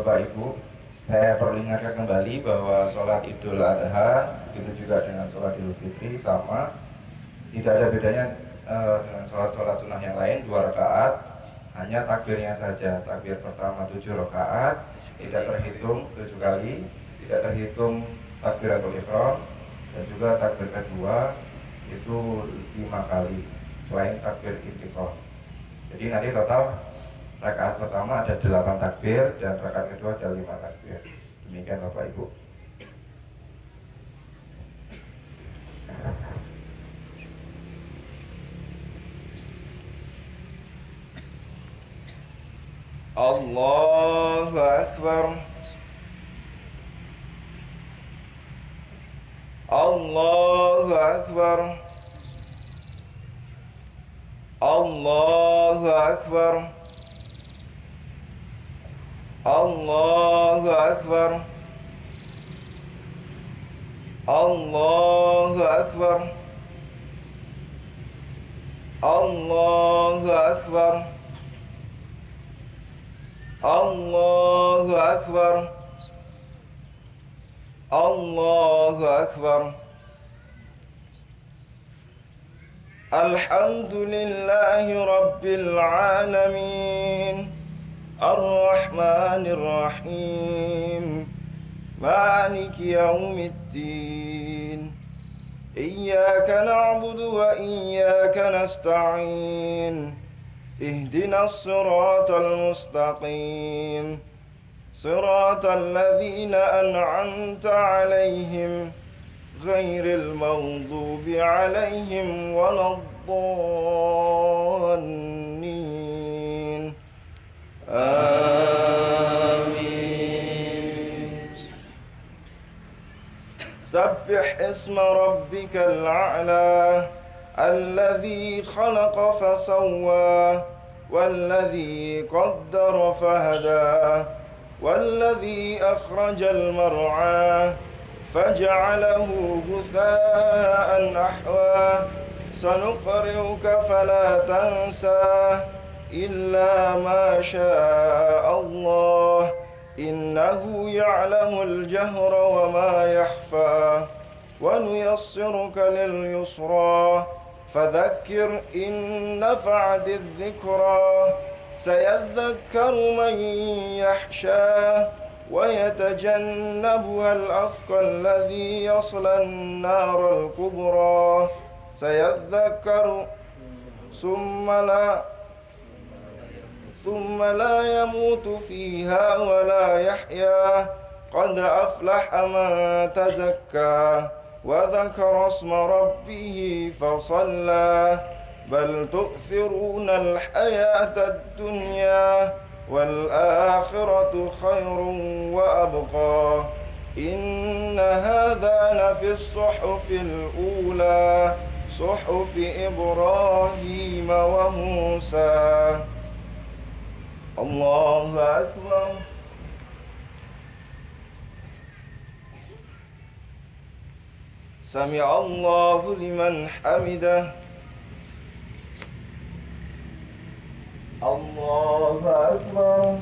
Bapak Ibu, saya perlu ingatkan kembali bahwa sholat Idul Adha begitu juga dengan sholat Idul Fitri sama, tidak ada bedanya dengan sholat-sholat sunnah yang lain 2 rakaat, hanya takbirnya saja. Takbir pertama 7 rakaat, tidak terhitung 7 kali, tidak terhitung takbiratul ihram, dan juga takbir kedua itu 5 kali selain takbir intiqal. Jadi nanti total rakaat pertama ada 8 takbir dan rakaat kedua ada 5 takbir. Demikian Bapak Ibu. Allahu Akbar. Allahu Akbar. Allahu Akbar. Allahu Akbar. Allahu Akbar. Allahu Akbar. Allahu Akbar. Allahu Akbar. Alhamdulillahi Rabbil Alamin, Ar-Rahmanir Rahim, Maliki Yawmiddin. Iyyaka na'budu wa iyyaka nasta'in. Ihdinas siratal mustaqim, siratal ladzina an'amta 'alaihim ghairil maghdubi 'alaihim waladdallin. Amin. Sabbih isma rabbikal a'la الذي خلق فسوى والذي قدر فهدى والذي أخرج المرعى فجعله غثاء أحوى سنقرئك فلا تنسى إلا ما شاء الله إنه يعلم الجهر وما يخفى ونيسرك لليسرى فذكر إن نفعت الذكرى سيذكر من يخشى ويتجنبها الأشقى الذي يصلى النار الكبرى سيذكر ثم لا يموت فيها ولا يحيا قد أفلح من تزكى وذكر اسم ربه فصلى بل تؤثرون الحياة الدنيا والآخرة خير وأبقى إن هذا لفي الصحف الأولى صحف إبراهيم وموسى. الله أكبر. سمع الله لمن حمده. الله أكبر.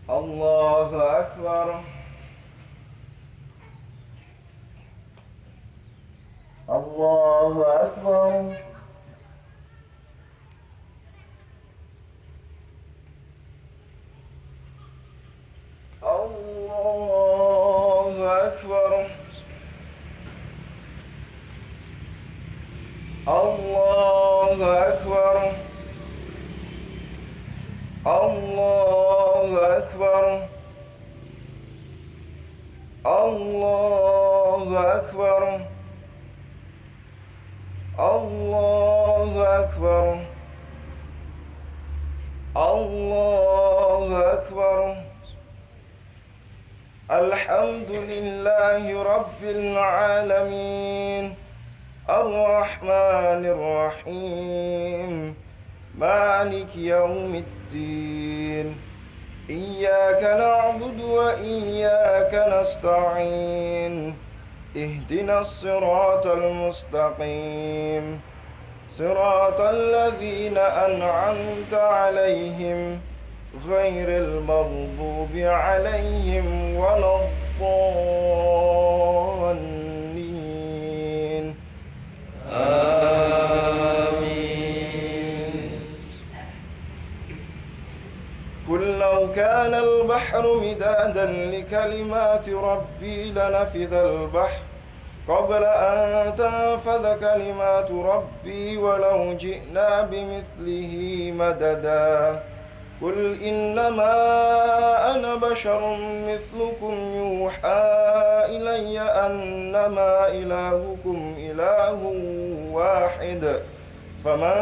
الله أكبر. الله أكبر. الله أكبر. الله أكبر. الله أكبر. الله أكبر. الله أكبر. الله أكبر. الحمد لله رب العالمين الرحمن الرحيم مالك يوم الدين إياك نعبد وإياك نستعين اهدنا الصراط المستقيم صراط الذين أنعمت عليهم غير المغضوب عليهم ولا الضالين آمين. قل لو كان البحر مدادا لكلمات ربي لنفذ البحر قبل أن تنفذ كلمات ربي ولو جئنا بمثله مددا قل إنما أنا بشر مثلكم يوحى إلي أنما إلهكم إله واحد فمن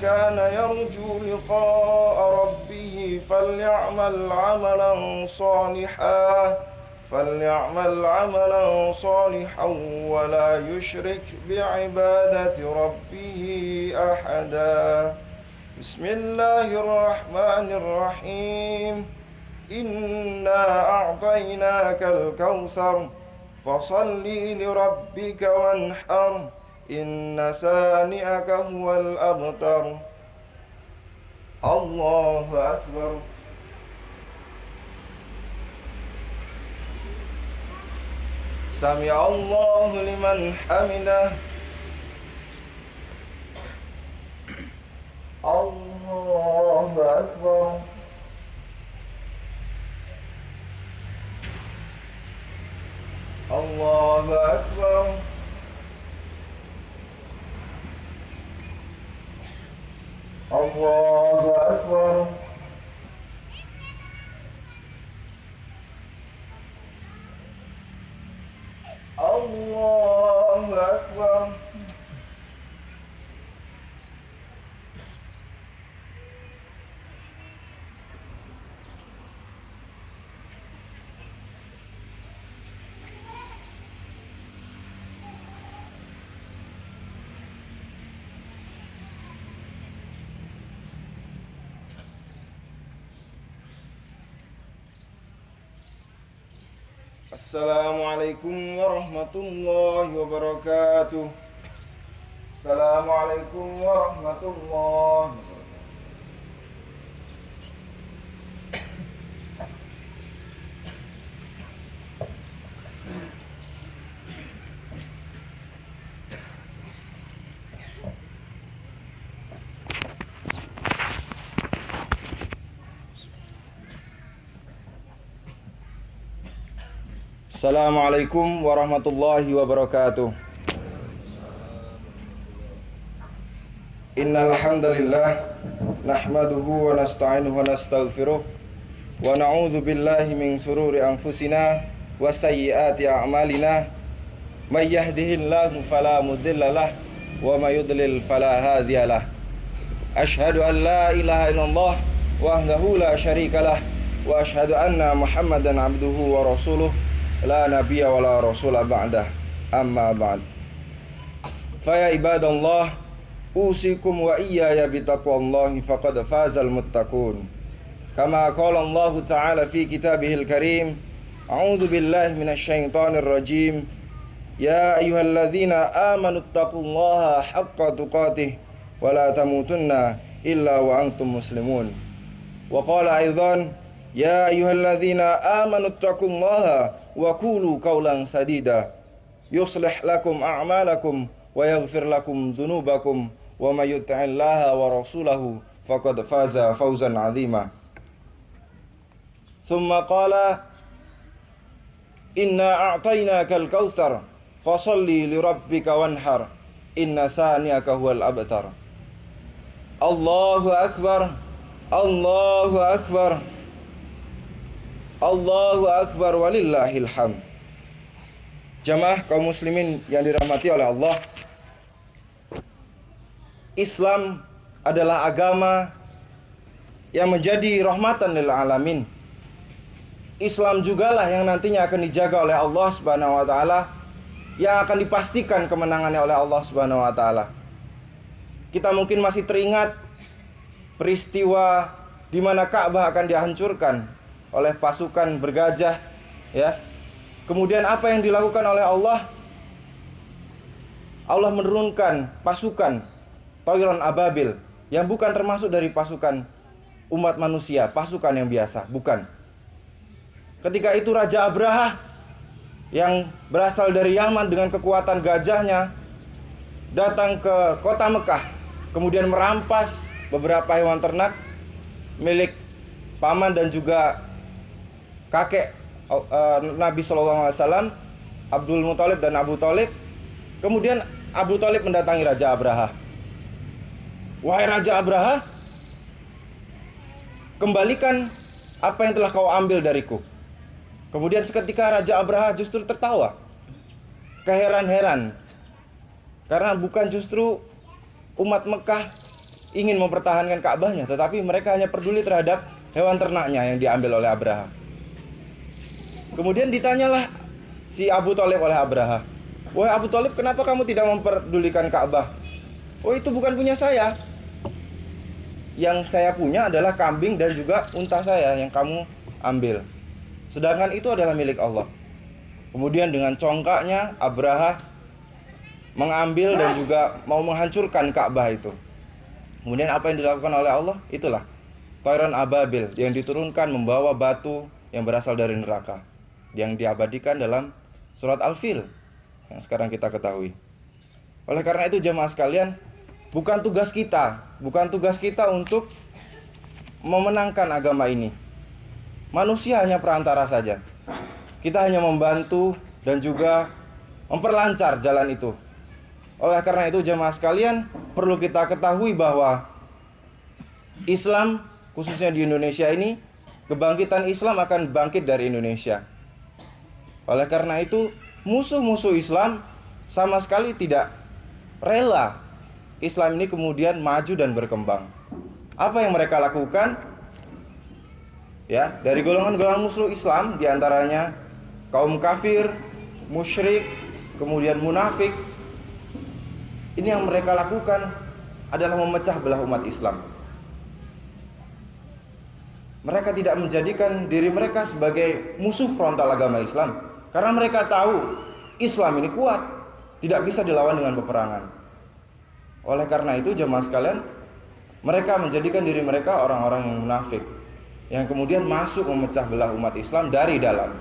كان يرجو لقاء ربه فليعمل عملا صالحا ولا يشرك بعبادة ربه أحدا. بسم الله الرحمن الرحيم. إنا أعطيناك الكوثر فصل لربك وانحر إن سانئك هو الأبتر. الله أكبر. سمع الله لمن حمده. الله أكبر. الله أكبر. الله أكبر. الله أكبر. Assalamualaikum warahmatullahi wabarakatuh. Assalamualaikum warahmatullahi wabarakatuh. Assalamualaikum warahmatullahi wabarakatuh. Innal hamdalillah nahmaduhu wa nasta'inuhu wa nastaghfiruh wa na'udzu billahi min shururi anfusina wa sayyiati a'malina may yahdihillahu fala mudilla lahu wa may yudlil fala hadiya lahu. Asyhadu an la ilaha illallah wahdahu la syarika lah wa asyhadu anna Muhammadan abduhu wa rasuluh la nabiyya wa la rasula ba'dah. Amma ba'd. Fa ya ibadallah usikum wa iyaya bitaqwallahi faqad fazal muttaqun. Kama qala Allah ta'ala fi kitabihil karim. A'udzu billahi minasy syaithanir rajim. Ya ayyuhalladzina amanu taqullaha haqqa tuqatih wa la tamutunna illa wa antum muslimun. Wa qala aidan ya ayyuhalladzina amanu taqullaha wa qulu qawlan sadida yuslih lakum a'malakum wa yaghfir lakum dhunubakum wa may yuti'illaha wa rasulahu faqad faza fawzan 'azima. Thumma qala inna a'tainakal kautsar fasalli li rabbika wanhar inna saniyaka huwal abtar. Allahu akbar. Allahu akbar. Allahu akbar walillahil hamd. Jamaah kaum muslimin yang dirahmati oleh Allah, Islam adalah agama yang menjadi rahmatan lil alamin. Islam jugalah yang nantinya akan dijaga oleh Allah Subhanahu wa taala, yang akan dipastikan kemenangannya oleh Allah Subhanahu wa taala. Kita mungkin masih teringat peristiwa di mana Ka'bah akan dihancurkan oleh pasukan bergajah, ya. Kemudian apa yang dilakukan oleh Allah? Allah menurunkan pasukan Toiron ababil, yang bukan termasuk dari pasukan umat manusia, pasukan yang biasa, bukan. Ketika itu Raja Abraha yang berasal dari Yaman dengan kekuatan gajahnya datang ke kota Mekah, kemudian merampas beberapa hewan ternak milik paman dan juga kakek Nabi SAW, Abdul Muthalib dan Abu Thalib. Kemudian Abu Thalib mendatangi Raja Abraha. Wahai Raja Abraha, kembalikan apa yang telah kau ambil dariku. Kemudian seketika Raja Abraha justru tertawa, keheran-heran, karena bukan justru umat Mekah ingin mempertahankan Ka'bahnya, tetapi mereka hanya peduli terhadap hewan ternaknya yang diambil oleh Abraha. Kemudian ditanyalah si Abu Thalib oleh Abraha, wahai Abu Thalib, kenapa kamu tidak memperdulikan Ka'bah? Oh, itu bukan punya saya. Yang saya punya adalah kambing dan juga unta saya yang kamu ambil. Sedangkan itu adalah milik Allah. Kemudian dengan congkaknya Abraha mengambil dan juga mau menghancurkan Ka'bah itu. Kemudian apa yang dilakukan oleh Allah? Itulah Toiron ababil yang diturunkan membawa batu yang berasal dari neraka, yang diabadikan dalam surat Al-Fil yang sekarang kita ketahui. Oleh karena itu jemaah sekalian, bukan tugas kita untuk memenangkan agama ini. Manusia hanya perantara saja. Kita hanya membantu dan juga memperlancar jalan itu. Oleh karena itu jemaah sekalian, perlu kita ketahui bahwa Islam, khususnya di Indonesia ini, kebangkitan Islam akan bangkit dari Indonesia. Oleh karena itu, musuh-musuh Islam sama sekali tidak rela Islam ini kemudian maju dan berkembang. Apa yang mereka lakukan? Ya, dari golongan-golongan musuh Islam, diantaranya kaum kafir, musyrik, kemudian munafik. Ini yang mereka lakukan adalah memecah belah umat Islam. Mereka tidak menjadikan diri mereka sebagai musuh frontal agama Islam, karena mereka tahu Islam ini kuat, tidak bisa dilawan dengan peperangan. Oleh karena itu jemaah sekalian, mereka menjadikan diri mereka orang-orang yang munafik, yang kemudian masuk memecah belah umat Islam dari dalam.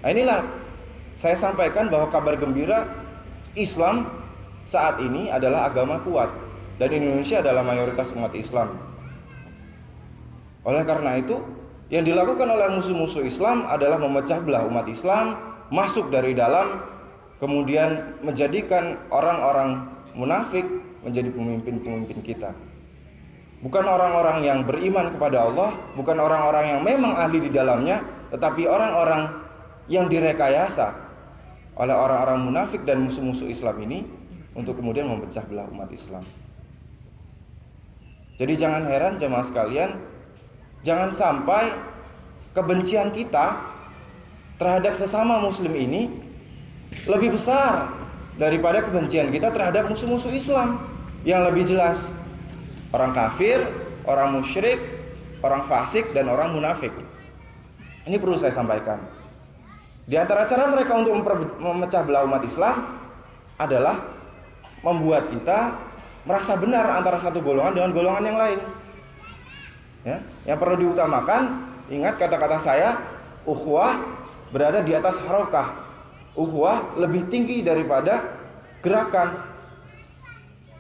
Nah, inilah saya sampaikan bahwa kabar gembira, Islam saat ini adalah agama kuat dan Indonesia adalah mayoritas umat Islam. Oleh karena itu, yang dilakukan oleh musuh-musuh Islam adalah memecah belah umat Islam, masuk dari dalam, kemudian menjadikan orang-orang munafik menjadi pemimpin-pemimpin kita. Bukan orang-orang yang beriman kepada Allah, bukan orang-orang yang memang ahli di dalamnya, tetapi orang-orang yang direkayasa oleh orang-orang munafik dan musuh-musuh Islam ini untuk kemudian memecah belah umat Islam. Jadi jangan heran jemaah sekalian, jangan sampai kebencian kita terhadap sesama muslim ini lebih besar daripada kebencian kita terhadap musuh-musuh Islam yang lebih jelas. Orang kafir, orang musyrik, orang fasik, dan orang munafik. Ini perlu saya sampaikan. Di antara cara mereka untuk memecah belah umat Islam adalah membuat kita merasa benar antara satu golongan dengan golongan yang lain. Ya, yang perlu diutamakan, ingat kata-kata saya, ukhuwah berada di atas harokah. Ukhuwah lebih tinggi daripada gerakan.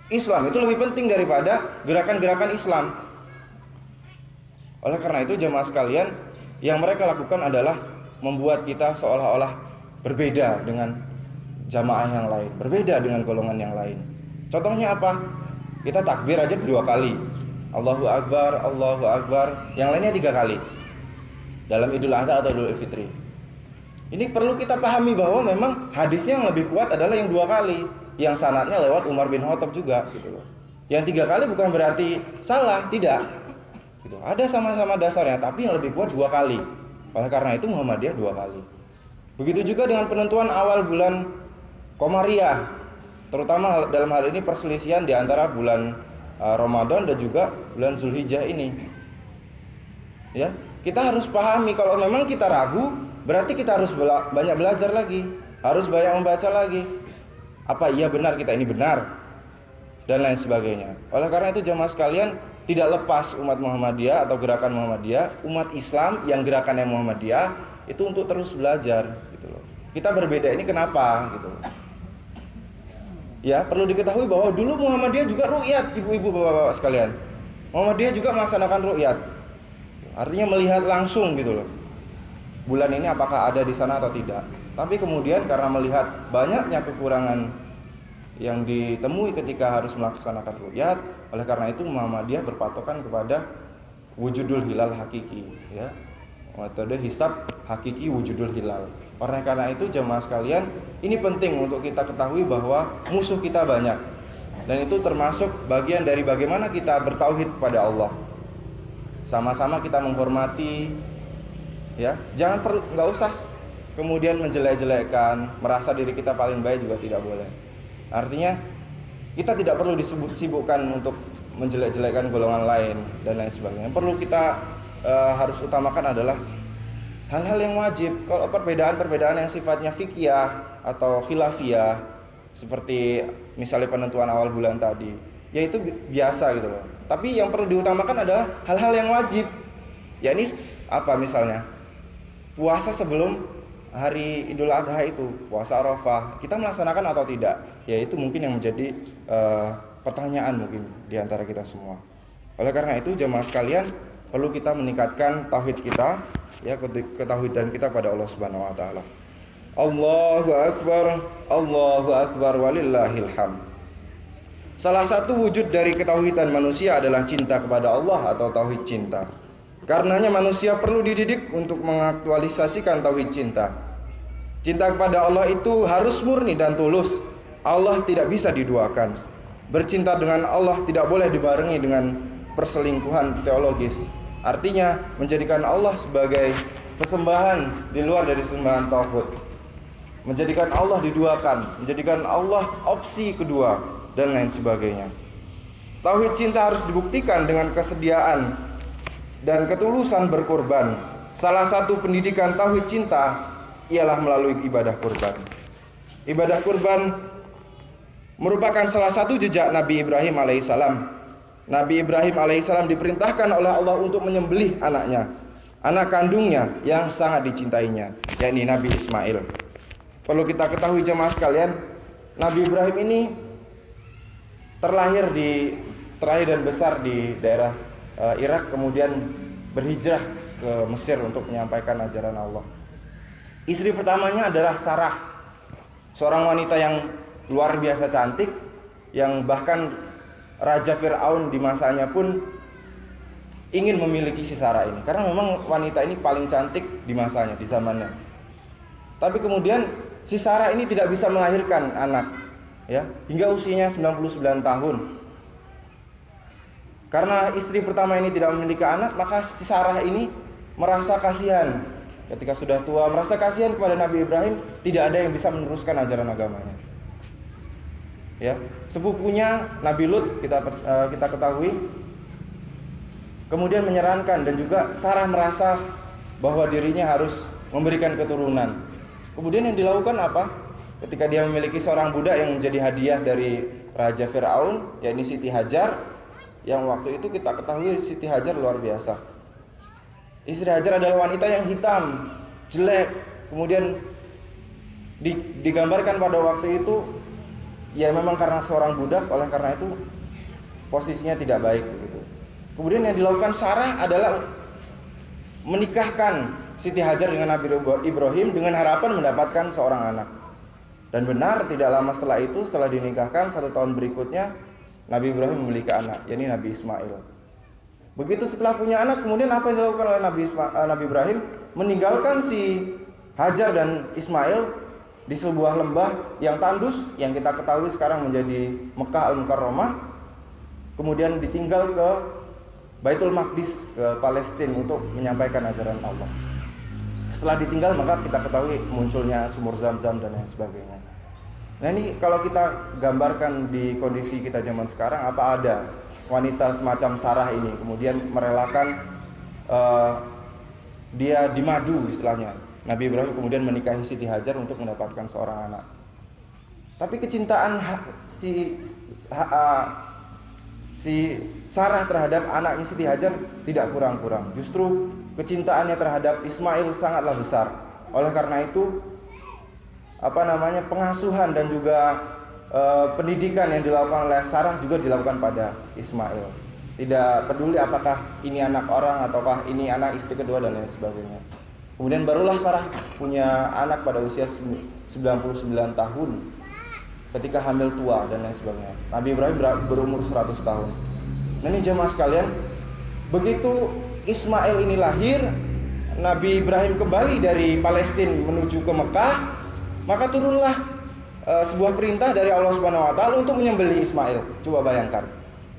Islam itu lebih penting daripada gerakan-gerakan Islam. Oleh karena itu jemaah sekalian, yang mereka lakukan adalah membuat kita seolah-olah berbeda dengan jamaah yang lain, berbeda dengan golongan yang lain. Contohnya apa? Kita takbir aja 2 kali, Allahu Akbar, Allahu Akbar. Yang lainnya 3 kali dalam Idul Adha atau Idul Fitri. Ini perlu kita pahami bahwa memang hadisnya yang lebih kuat adalah yang 2 kali, yang sanadnya lewat Umar bin Khattab juga gitu loh. Yang 3 kali bukan berarti salah, tidak. Gitu. Ada sama-sama dasarnya, tapi yang lebih kuat 2 kali. Oleh karena itu Muhammadiyah 2 kali. Begitu juga dengan penentuan awal bulan Qamariyah, terutama dalam hal ini perselisihan di antara bulan Ramadan dan juga bulan Zulhijjah ini. Ya, kita harus pahami kalau memang kita ragu, berarti kita harus banyak belajar lagi, harus banyak membaca lagi. Apa iya benar kita ini benar? dan lain sebagainya. Oleh karena itu jamaah sekalian, tidak lepas umat Muhammadiyah atau gerakan Muhammadiyah, umat Islam yang gerakannya Muhammadiyah itu untuk terus belajar gitu loh. Kita berbeda ini kenapa gitu loh. Ya, perlu diketahui bahwa dulu Muhammadiyah juga ru'yat, ibu-ibu, bapak-bapak sekalian. Muhammadiyah juga melaksanakan ru'yat. Artinya melihat langsung gitu loh. Bulan ini apakah ada di sana atau tidak. Tapi kemudian karena melihat banyaknya kekurangan yang ditemui ketika harus melaksanakan ru'yat, oleh karena itu Muhammadiyah berpatokan kepada wujudul hilal hakiki, ya. Metode hisab hakiki wujudul hilal. Oleh karena itu jemaah sekalian, ini penting untuk kita ketahui bahwa musuh kita banyak. Dan itu termasuk bagian dari bagaimana kita bertauhid kepada Allah. Sama-sama kita menghormati, ya. Nggak usah kemudian menjelek-jelekkan, merasa diri kita paling baik juga tidak boleh. Artinya kita tidak perlu disibukkan untuk menjelek-jelekkan golongan lain dan lain sebagainya. Yang perlu kita harus utamakan adalah hal-hal yang wajib. Kalau perbedaan-perbedaan yang sifatnya fikih atau khilafiyah, seperti misalnya penentuan awal bulan tadi, ya itu biasa gitu loh. Tapi yang perlu diutamakan adalah hal-hal yang wajib. Ya ini apa misalnya? Puasa sebelum hari Idul Adha itu, puasa Arafah, kita melaksanakan atau tidak? Ya itu mungkin yang menjadi pertanyaan mungkin di antara kita semua. Oleh karena itu jemaah sekalian, perlu kita meningkatkan tauhid kita, ya, ketauhidan kita pada Allah Subhanahu wa taala. Allahu akbar walillahil hamd. Salah satu wujud dari ketauhidan manusia adalah cinta kepada Allah atau tauhid cinta. Karenanya manusia perlu dididik untuk mengaktualisasikan tauhid cinta. Cinta kepada Allah itu harus murni dan tulus. Allah tidak bisa diduakan. Bercinta dengan Allah tidak boleh dibarengi dengan perselingkuhan teologis. Artinya menjadikan Allah sebagai sesembahan di luar dari sembahan tauhid. Menjadikan Allah diduakan, menjadikan Allah opsi kedua dan lain sebagainya. Tauhid cinta harus dibuktikan dengan kesediaan dan ketulusan berkorban. Salah satu pendidikan tauhid cinta ialah melalui ibadah kurban. Ibadah kurban merupakan salah satu jejak Nabi Ibrahim alaihissalam. Nabi Ibrahim alaihissalam diperintahkan oleh Allah untuk menyembelih anaknya, anak kandungnya yang sangat dicintainya, yakni Nabi Ismail. Perlu kita ketahui jemaah sekalian, Nabi Ibrahim ini terlahir dan besar di daerah Irak, kemudian berhijrah ke Mesir untuk menyampaikan ajaran Allah. Istri pertamanya adalah Sarah, seorang wanita yang luar biasa cantik, yang bahkan Raja Fir'aun di masanya pun ingin memiliki si Sarah ini, karena memang wanita ini paling cantik di masanya, di zamannya. Tapi kemudian si Sarah ini tidak bisa melahirkan anak, ya, hingga usianya 99 tahun. Karena istri pertama ini tidak memiliki anak, maka si Sarah ini merasa kasihan. Ketika sudah tua, merasa kasihan kepada Nabi Ibrahim, tidak ada yang bisa meneruskan ajaran agamanya. Ya, sepupunya Nabi Lut kita ketahui, kemudian menyarankan, dan juga Sarah merasa bahwa dirinya harus memberikan keturunan. Kemudian yang dilakukan apa? Ketika dia memiliki seorang budak yang menjadi hadiah dari Raja Fir'aun, yakni Siti Hajar, yang waktu itu kita ketahui Siti Hajar luar biasa. Istri Hajar adalah wanita yang hitam, jelek. Kemudian digambarkan pada waktu itu, ya memang karena seorang budak, oleh karena itu posisinya tidak baik begitu. Kemudian yang dilakukan Sarah adalah menikahkan Siti Hajar dengan Nabi Ibrahim dengan harapan mendapatkan seorang anak. Dan benar, tidak lama setelah itu, setelah dinikahkan 1 tahun berikutnya, Nabi Ibrahim memiliki anak, yakni Nabi Ismail. Begitu setelah punya anak, kemudian apa yang dilakukan oleh Nabi Ibrahim? Meninggalkan si Hajar dan Ismail di sebuah lembah yang tandus, yang kita ketahui sekarang menjadi Mekah Al-Mukarramah. Kemudian ditinggal ke Baitul Maqdis, ke Palestina, untuk menyampaikan ajaran Allah. Setelah ditinggal, maka kita ketahui munculnya sumur Zam-Zam dan lain sebagainya. Nah ini kalau kita gambarkan di kondisi kita zaman sekarang, apa ada wanita semacam Sarah ini kemudian merelakan dia dimadu istilahnya. Nabi Ibrahim kemudian menikahi Siti Hajar untuk mendapatkan seorang anak. Tapi kecintaan si Sarah terhadap anaknya Siti Hajar tidak kurang-kurang. Justru kecintaannya terhadap Ismail sangatlah besar. Oleh karena itu, pengasuhan dan juga pendidikan yang dilakukan oleh Sarah juga dilakukan pada Ismail. Tidak peduli apakah ini anak orang ataukah ini anak istri kedua dan lain sebagainya. Kemudian barulah Sarah punya anak pada usia 99 tahun ketika hamil tua dan lain sebagainya. Nabi Ibrahim berumur 100 tahun. Nah, ini jemaah sekalian, begitu Ismail ini lahir, Nabi Ibrahim kembali dari Palestina menuju ke Mekah, maka turunlah sebuah perintah dari Allah Subhanahu wa taala untuk menyembelih Ismail. Coba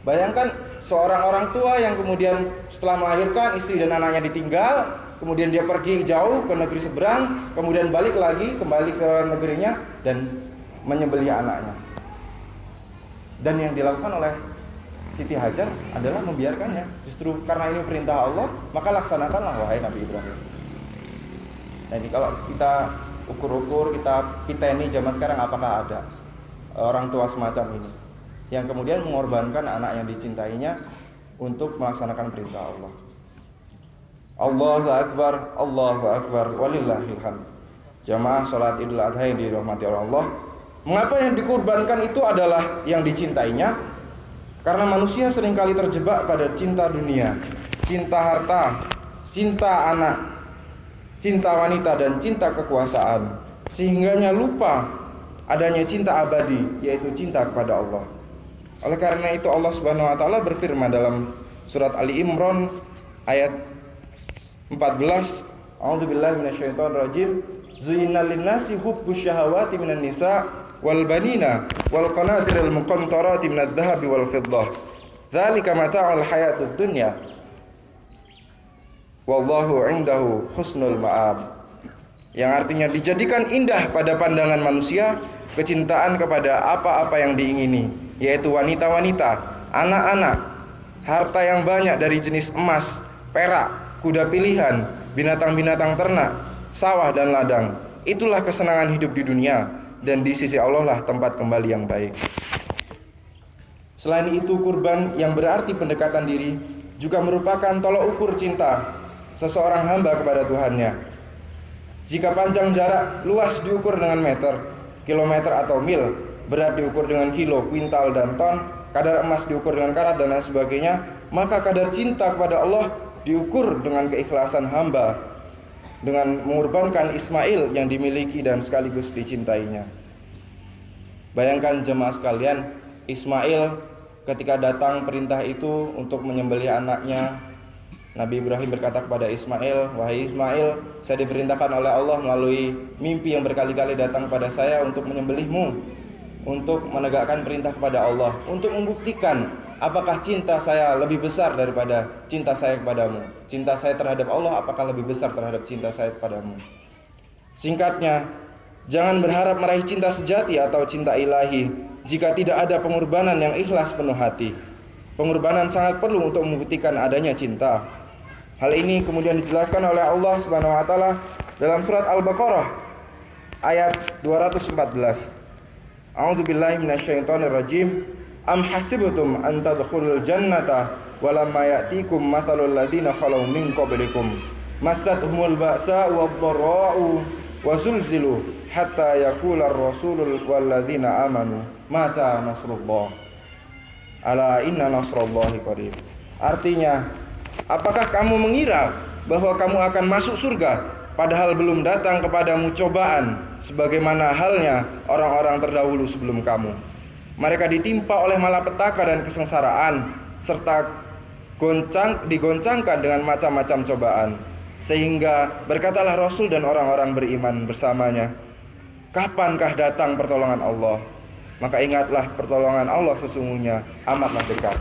bayangkan seorang orang tua yang kemudian setelah melahirkan istri dan anaknya ditinggal, kemudian dia pergi jauh ke negeri seberang, kemudian balik lagi kembali ke negerinya dan menyembelih anaknya. Dan yang dilakukan oleh Siti Hajar adalah membiarkannya. Justru karena ini perintah Allah, maka laksanakanlah wahai Nabi Ibrahim. Nah, ini kalau kita ukur-ukur, kita ini zaman sekarang, apakah ada orang tua semacam ini yang kemudian mengorbankan anak yang dicintainya untuk melaksanakan perintah Allah? Allahu Akbar, walillahil hamd. Jamaah salat Idul Adha yang dirahmati oleh Allah, mengapa yang dikorbankan itu adalah yang dicintainya? Karena manusia seringkali terjebak pada cinta dunia, cinta harta, cinta anak, cinta wanita, dan cinta kekuasaan, sehingganya lupa adanya cinta abadi, yaitu cinta kepada Allah. Oleh karena itu Allah Subhanahu wa taala berfirman dalam surat Ali Imran ayat 14, A'udzubillahi minasyaitonirrajim, Zuyyina lin-nasi hubbus syahawati minan nisa wal banina wal qanatiril muqantarati minadh dhahabi wal fiddah. Dzalika mata'ul hayatid dunya. Wallahu 'indahu husnul ma'ab. Yang artinya dijadikan indah pada pandangan manusia kecintaan kepada apa-apa yang diingini, yaitu wanita-wanita, anak-anak, harta yang banyak dari jenis emas, perak, kuda pilihan, binatang-binatang ternak, sawah dan ladang. Itulah kesenangan hidup di dunia, dan di sisi Allah lah tempat kembali yang baik. Selain itu, kurban yang berarti pendekatan diri juga merupakan tolok ukur cinta seseorang hamba kepada Tuhannya. Jika panjang jarak, luas diukur dengan meter, kilometer atau mil, berat diukur dengan kilo, kuintal dan ton, kadar emas diukur dengan karat dan lain sebagainya, maka kadar cinta kepada Allah diukur dengan keikhlasan hamba dengan mengorbankan Ismail yang dimiliki dan sekaligus dicintainya. Bayangkan jemaah sekalian, Ismail ketika datang perintah itu untuk menyembelih anaknya, Nabi Ibrahim berkata kepada Ismail, "Wahai Ismail, saya diperintahkan oleh Allah melalui mimpi yang berkali-kali datang kepada saya untuk menyembelihmu, untuk menegakkan perintah kepada Allah, untuk membuktikan apakah cinta saya lebih besar daripada cinta saya kepadamu. Cinta saya terhadap Allah apakah lebih besar terhadap cinta saya kepadamu?" Singkatnya, jangan berharap meraih cinta sejati atau cinta ilahi jika tidak ada pengorbanan yang ikhlas penuh hati. Pengorbanan sangat perlu untuk membuktikan adanya cinta. Hal ini kemudian dijelaskan oleh Allah Subhanahu wa taala dalam surat Al-Baqarah ayat 214. A'udzubillahi minasyaitonirrajim. Am hasibtum an tadkhulul jannata walamma ya'tikum mathalul ladzina khalau min qablikum massathumul ba'sa wad-dharra'u wazulzilu hatta yaqula ar-rasulul wal ladzina amanu mata nasrullah ala inna nasrallahi qarib. Artinya, apakah kamu mengira bahwa kamu akan masuk surga padahal belum datang kepadamu cobaan sebagaimana halnya orang-orang terdahulu sebelum kamu? Mereka ditimpa oleh malapetaka dan kesengsaraan serta digoncangkan dengan macam-macam cobaan, sehingga berkatalah Rasul dan orang-orang beriman bersamanya, "Kapankah datang pertolongan Allah?" Maka ingatlah pertolongan Allah sesungguhnya amatlah dekat.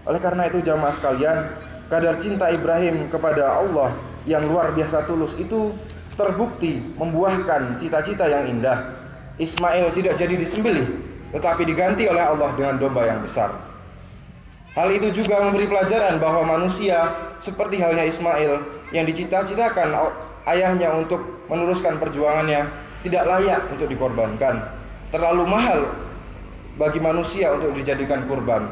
Oleh karena itu jamaah sekalian, kadar cinta Ibrahim kepada Allah yang luar biasa tulus itu terbukti membuahkan cita-cita yang indah. Ismail tidak jadi disembelih, tetapi diganti oleh Allah dengan domba yang besar. Hal itu juga memberi pelajaran bahwa manusia seperti halnya Ismail yang dicita-citakan ayahnya untuk meneruskan perjuangannya tidak layak untuk dikorbankan. terlalu mahal bagi manusia untuk dijadikan kurban.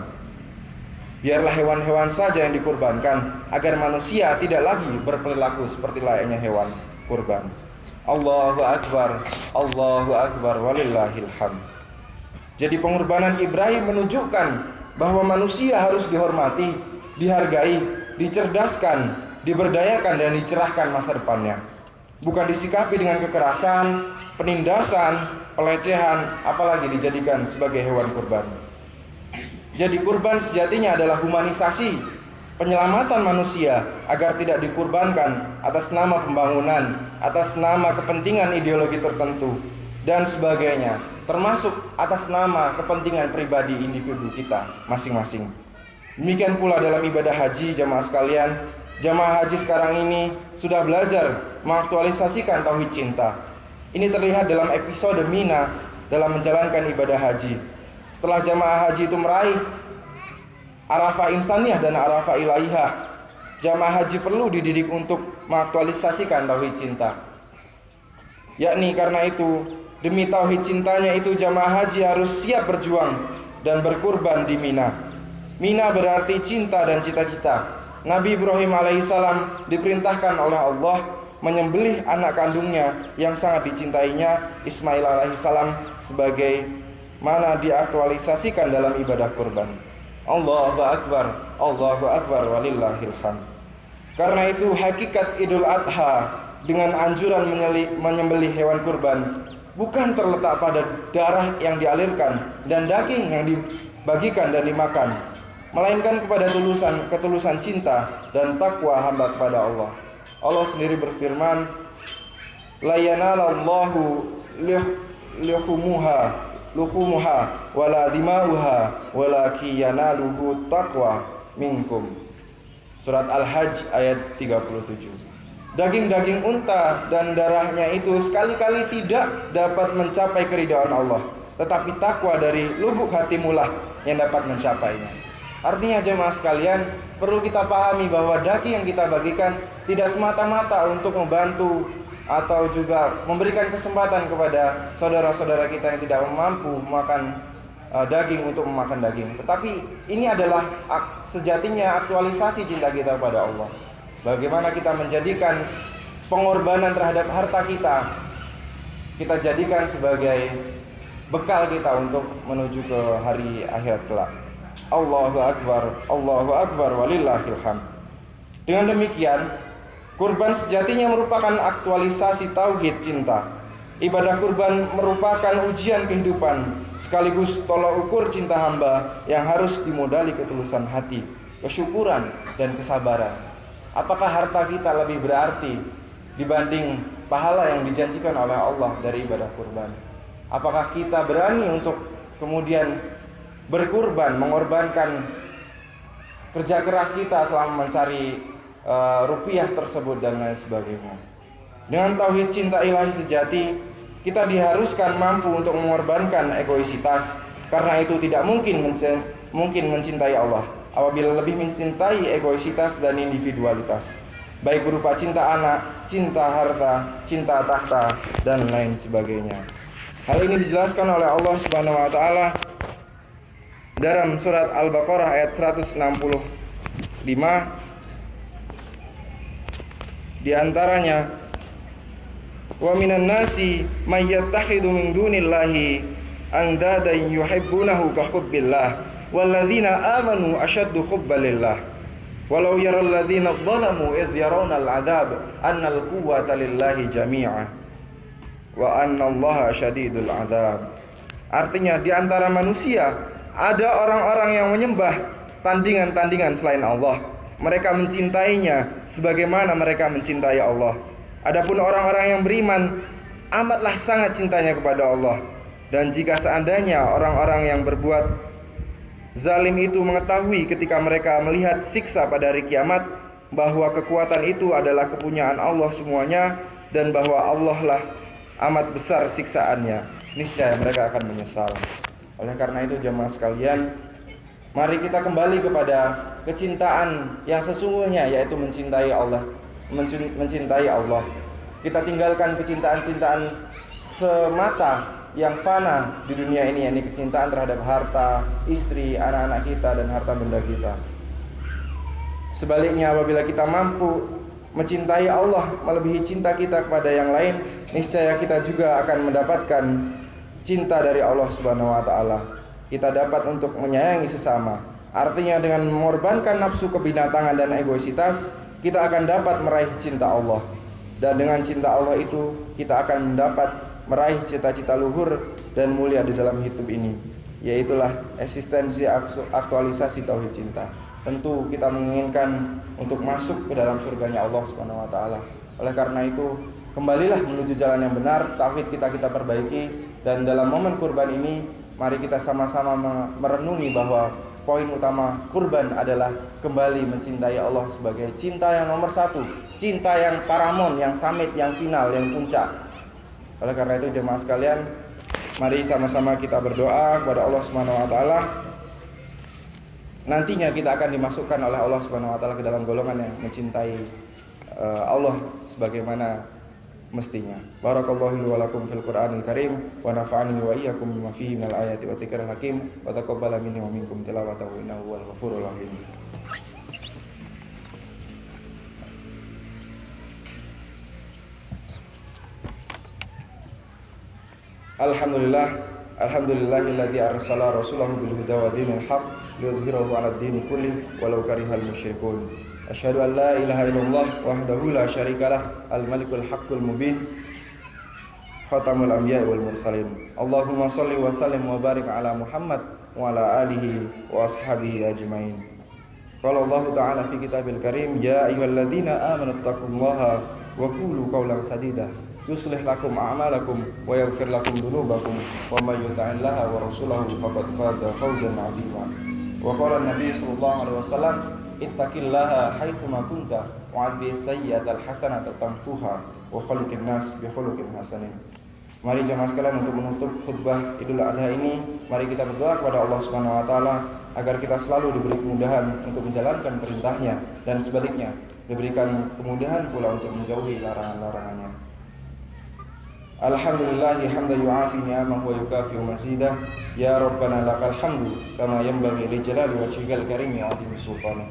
Biarlah hewan-hewan saja yang dikurbankan agar manusia tidak lagi berperilaku seperti layaknya hewan kurban. Allahu Akbar, Allahu Akbar, walillahil hamd. Jadi pengorbanan Ibrahim menunjukkan bahwa manusia harus dihormati, dihargai, dicerdaskan, diberdayakan dan dicerahkan masa depannya. Bukan disikapi dengan kekerasan, penindasan, pelecehan, apalagi dijadikan sebagai hewan kurban. Jadi kurban sejatinya adalah humanisasi, penyelamatan manusia agar tidak dikurbankan atas nama pembangunan, atas nama kepentingan ideologi tertentu dan sebagainya, termasuk atas nama kepentingan pribadi individu kita masing-masing. Demikian pula dalam ibadah haji, jamaah sekalian. Jamaah haji sekarang ini sudah belajar mengaktualisasikan tauhid cinta. Ini terlihat dalam episode Mina dalam menjalankan ibadah haji. Setelah jamaah haji itu meraih Arafah Insaniyah dan Arafah Ilahiyah, jamaah haji perlu dididik untuk mengaktualisasikan tauhid cinta. Yakni karena itu, demi tauhid cintanya itu jamaah haji harus siap berjuang dan berkurban di Mina. Mina berarti cinta dan cita-cita. Nabi Ibrahim alaihissalam diperintahkan oleh Allah menyembelih anak kandungnya yang sangat dicintainya, Ismail alaihissalam, sebagai mana diaktualisasikan dalam ibadah kurban. Allahu Akbar, Allahu Akbar, walillahil hamd. Karena itu hakikat Idul Adha dengan anjuran menyembelih hewan kurban bukan terletak pada darah yang dialirkan dan daging yang dibagikan dan dimakan, melainkan kepada ketulusan cinta dan takwa hamba kepada Allah. Allah sendiri berfirman, la yanalallahu luhumuha wala dima'uha walaki yanaluhu taqwa minkum. Surat Al-Hajj ayat 37. Daging-daging unta dan darahnya itu sekali-kali tidak dapat mencapai keridhaan Allah, tetapi takwa dari lubuk hatimulah yang dapat mencapainya. Artinya jemaah sekalian, perlu kita pahami bahwa daging yang kita bagikan tidak semata-mata untuk membantu atau juga memberikan kesempatan kepada saudara-saudara kita yang tidak mampu memakan daging untuk memakan daging. Tetapi ini adalah sejatinya aktualisasi cinta kita kepada Allah. Bagaimana kita menjadikan pengorbanan terhadap harta kita jadikan sebagai bekal kita untuk menuju ke hari akhirat kelak. Allahu Akbar, walillahil hamd. Dengan demikian, kurban sejatinya merupakan aktualisasi tauhid cinta. Ibadah kurban merupakan ujian kehidupan, sekaligus tolak ukur cinta hamba yang harus dimodali ketulusan hati, kesyukuran, dan kesabaran. Apakah harta kita lebih berarti dibanding pahala yang dijanjikan oleh Allah dari ibadah kurban? Apakah kita berani untuk kemudian berkurban, mengorbankan kerja keras kita selama mencari rupiah tersebut dan lain sebagainya? Dengan tauhid cinta ilahi sejati, kita diharuskan mampu untuk mengorbankan egoisitas, karena itu tidak mungkin mencintai Allah apabila lebih mencintai egoisitas dan individualitas, baik berupa cinta anak, cinta harta, cinta tahta, dan lain sebagainya. Hal ini dijelaskan oleh Allah Subhanahu wa taala dalam surat Al-Baqarah ayat 165. Di antaranya, wa minan nasi may yattakhidhu min dunillahi andadan yuhibbunahu ka hubbillah walladzina amanu ashaddu hubban lillah walau yaral ladzina dhalamu idh yarawna al-'adzab annal quwwata lillahi jami'a wa annallaha syadidul 'adzab. Artinya, di antara manusia ada orang-orang yang menyembah tandingan-tandingan selain Allah. Mereka mencintainya sebagaimana mereka mencintai Allah. Adapun orang-orang yang beriman amatlah sangat cintanya kepada Allah. Dan jika seandainya orang-orang yang berbuat zalim itu mengetahui ketika mereka melihat siksa pada hari kiamat bahwa kekuatan itu adalah kepunyaan Allah semuanya dan bahwa Allah lah amat besar siksaannya, niscaya mereka akan menyesal. Oleh karena itu jemaah sekalian, mari kita kembali kepada kecintaan yang sesungguhnya, yaitu mencintai Allah. Kita tinggalkan kecintaan-cintaan semata yang fana di dunia ini, yakni kecintaan terhadap harta, istri, anak-anak kita dan harta benda kita. Sebaliknya, apabila kita mampu mencintai Allah melebihi cinta kita kepada yang lain, niscaya kita juga akan mendapatkan cinta dari Allah Subhanahu wa taala. Kita dapat untuk menyayangi sesama. Artinya dengan mengorbankan nafsu kebinatangan dan egoisitas, kita akan dapat meraih cinta Allah. Dan dengan cinta Allah itu, kita akan mendapat meraih cita-cita luhur dan mulia di dalam hidup ini. Yaitulah eksistensi aktualisasi tauhid cinta. Tentu kita menginginkan untuk masuk ke dalam surganya Allah Subhanahu wa taala. Oleh karena itu, kembalilah menuju jalan yang benar, tauhid kita perbaiki. Dan dalam momen kurban ini, mari kita sama-sama merenungi bahwa poin utama kurban adalah kembali mencintai Allah sebagai cinta yang nomor satu, cinta yang paramount, yang summit, yang final, yang puncak. Oleh karena itu jemaah sekalian, mari sama-sama kita berdoa kepada Allah Subhanahu wa taala. Nantinya kita akan dimasukkan oleh Allah Subhanahu wa taala ke dalam golongan yang mencintai Allah sebagaimana mestinya. Barakallahu li wa lakum fil Qur'anil Karim wa nafa'ani wa iyyakum bima fihi minal ayati wa dzikril hakim wa taqabbala minni wa minkum tilawatahu innahu huwal ghafurur rahim. Alhamdulillahilladzi arsala rasulahu bil huda wa dinil haqq liyudhhirahu 'alad dini kulli walau karihal musyrikun. Asyhadu an la ilaha illallah wahdahu la syarikalah al-malikul haqqul mubin khatamul anbiya'i wal mursalin. Allahumma shalli wa sallim wa barik ala Muhammad wa ala alihi wa ashabihi ajmain. Qala Allah ta'ala fi kitabil karim, ya ayyuhalladzina amanu taqullaha wa qulu qawlan sadida yuslih lakum a'malakum wa yaghfir lakum dhunubakum wa may yuti'illaha wa rasulahu faqad faza fawzan 'azima. Wa qala an-nabiy sallallahu alaihi wasallam, ittaqillaha haitsuma kunta wa'adbi sayyi'atal hasanata tamhuha wa khaliqin nas bi khuluqin hasanin. Mari jemaah sekalian, untuk menutup khutbah Idul Adha ini, mari kita berdoa kepada Allah Subhanahu wa taala agar kita selalu diberi kemudahan untuk menjalankan perintahnya dan sebaliknya diberikan kemudahan pula untuk menjauhi larangan-larangannya. Alhamdulillahi hamdan yu'afi ni'amahu wa yukafi mazidah. Ya Rabbana lakal hamdu kama yanbaghi li jalali wajhikal karimi wa 'azimi sultanih.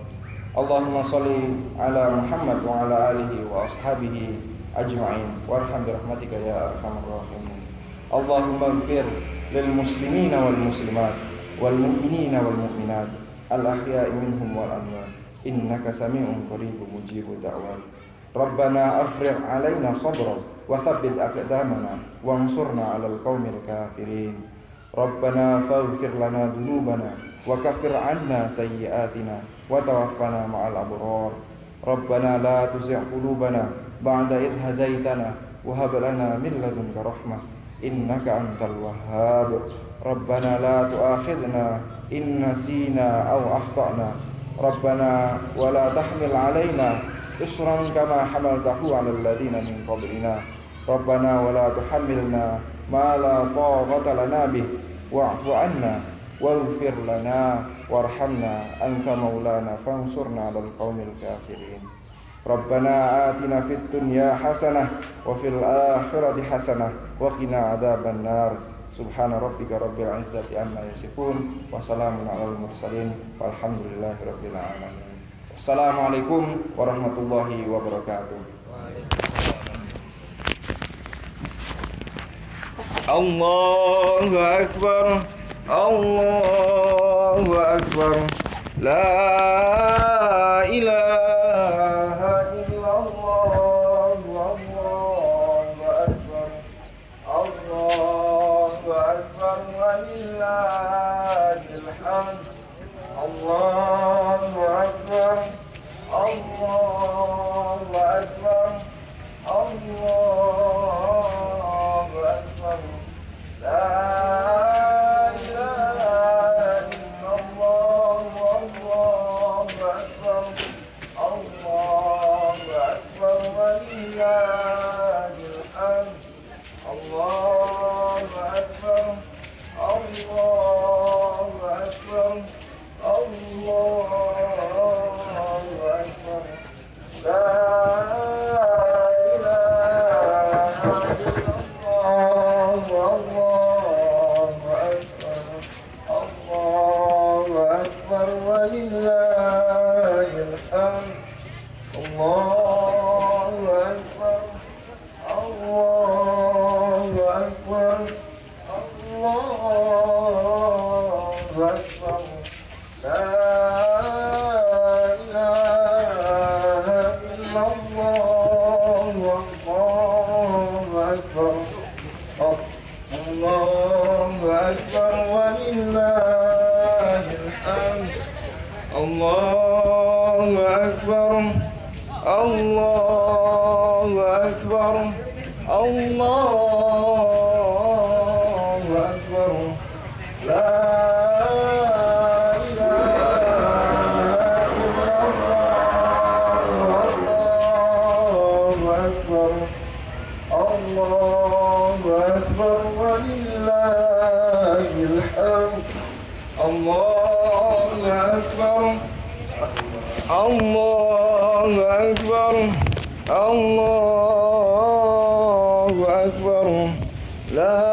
Allahumma shalli ala Muhammad wa ala alihi wa ashabihi ajma'in warham bi rahmatika ya arhamar rahimin. Allahumma ighfir lil muslimina wal muslimat wal mu'minina wal mu'minat al ahya'i minhum wal amwat innaka sami'un qaribun mujibud da'wat. Rabbana afrigh 'alaina sabran wa thabbit aqdamana wansurna 'alal qaumil kafirin. Rabbana faghfir lana dhunubana wa kaffir 'anna sayyi'atina wa tawaffana ma'al abrar. Rabbana la tuzigh qulubana ba'da idh hadaitana wa hab lana min ladunka rahmah innaka antal wahhab. Rabbana la tu'akhidhna in nasina aw akhtana. Rabbana wa la tahmil 'alaina isran kama hamaltahu 'alal ladzina min qablina. Rabbana wa la tuhammilna ma la taqata lana bih wa'fu 'anna waghfir lana warhamna anta maulana fansurna 'alal qaumil kafirin. Rabbana atina fid dunya hasanah wa fil akhirati hasanah wa qina adzaban nar. Subhana rabbika rabbil izzati amma yasifun wa salamun 'alal mursalin walhamdulillahi rabbil alamin. Assalamualaikum warahmatullahi wabarakatuh. Allahu akbar, Allahu akbar, la ilaha illallah, Allahu akbar, Allahu akbar, walillahil hamd. Allahu akbar, Allahu akbar, Allahu akbar, la ilaha illallah, Allahu akbar, Allahu akbar, walillahil hamd. Allahu akbar, Allahu akbar, Allah ولله الحمد الله أكبر الله أكبر الله أكبر لا إله إلا الله الله أكبر الله أكبر ولله الحمد الله أكبر الله أكبر الله أكبر لا إله إلا الله الله أكبر الله أكبر ولله الحمد الله أكبر الله أكبر الله أكبر لا